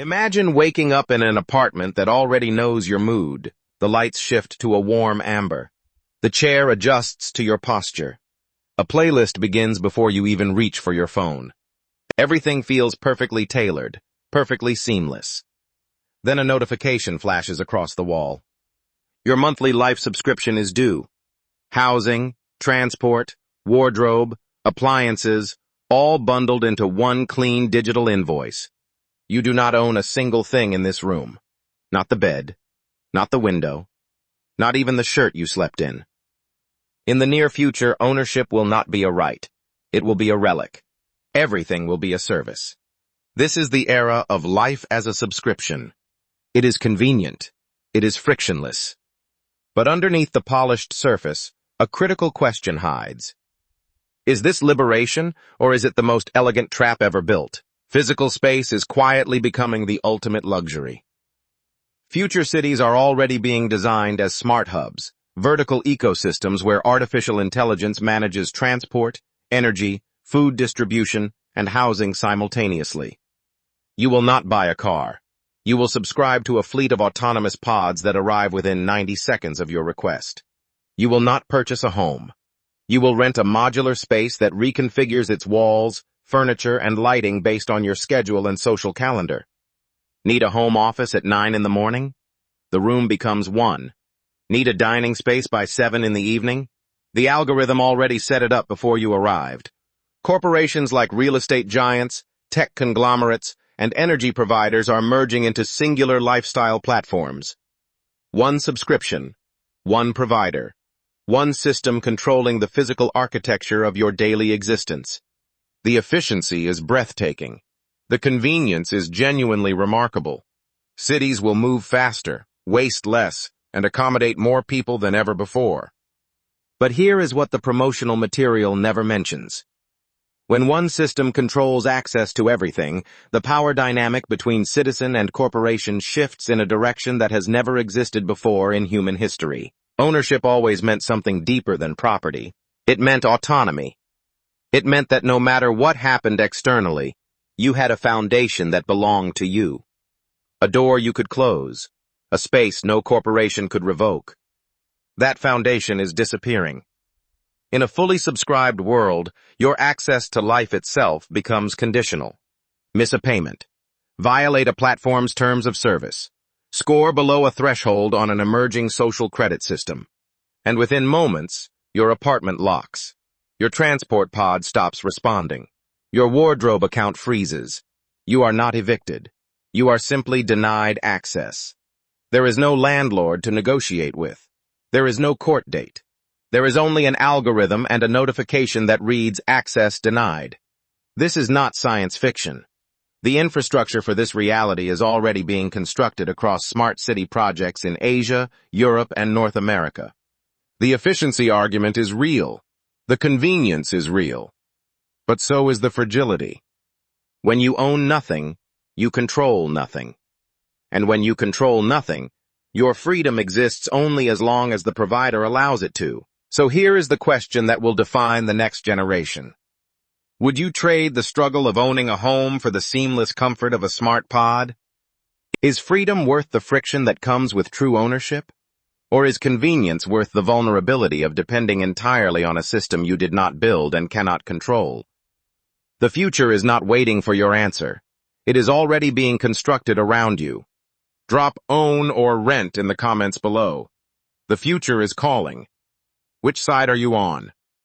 Imagine waking up in an apartment that already knows your mood. The lights shift to a warm amber. The chair adjusts to your posture. A playlist begins before you even reach for your phone. Everything feels perfectly tailored, perfectly seamless. Then a notification flashes across the wall. Your monthly life subscription is due. Housing, transport, wardrobe, appliances, all bundled into one clean digital invoice. You do not own a single thing in this room. Not the bed, not the window, not even the shirt you slept in. In the near future, ownership will not be a right. It will be a relic. Everything will be a service. This is the era of life as a subscription. It is convenient. It is frictionless. But underneath the polished surface, a critical question hides. Is this liberation, or is it the most elegant trap ever built? Physical space is quietly becoming the ultimate luxury. Future cities are already being designed as smart hubs, vertical ecosystems where artificial intelligence manages transport, energy, food distribution, and housing simultaneously. You will not buy a car. You will subscribe to a fleet of autonomous pods that arrive within 90 seconds of your request. You will not purchase a home. You will rent a modular space that reconfigures its walls, furniture, and lighting based on your schedule and social calendar. Need a home office at 9 in the morning? The room becomes 1. Need a dining space by 7 in the evening? The algorithm already set it up before you arrived. Corporations like real estate giants, tech conglomerates, and energy providers are merging into singular lifestyle platforms. One subscription, one provider, one system controlling the physical architecture of your daily existence. The efficiency is breathtaking. The convenience is genuinely remarkable. Cities will move faster, waste less, and accommodate more people than ever before. But here is what the promotional material never mentions. When one system controls access to everything, the power dynamic between citizen and corporation shifts in a direction that has never existed before in human history. Ownership always meant something deeper than property. It meant autonomy. It meant that no matter what happened externally, you had a foundation that belonged to you. A door you could close, a space no corporation could revoke. That foundation is disappearing. In a fully subscribed world, your access to life itself becomes conditional. Miss a payment. Violate a platform's terms of service. Score below a threshold on an emerging social credit system. And within moments, your apartment locks. Your transport pod stops responding. Your wardrobe account freezes. You are not evicted. You are simply denied access. There is no landlord to negotiate with. There is no court date. There is only an algorithm and a notification that reads access denied. This is not science fiction. The infrastructure for this reality is already being constructed across smart city projects in Asia, Europe, and North America. The efficiency argument is real. The convenience is real. But so is the fragility. When you own nothing, you control nothing. And when you control nothing, your freedom exists only as long as the provider allows it to. So here is the question that will define the next generation. Would you trade the struggle of owning a home for the seamless comfort of a smart pod? Is freedom worth the friction that comes with true ownership? Or is convenience worth the vulnerability of depending entirely on a system you did not build and cannot control? The future is not waiting for your answer. It is already being constructed around you. Drop own or rent in the comments below. The future is calling. Which side are you on?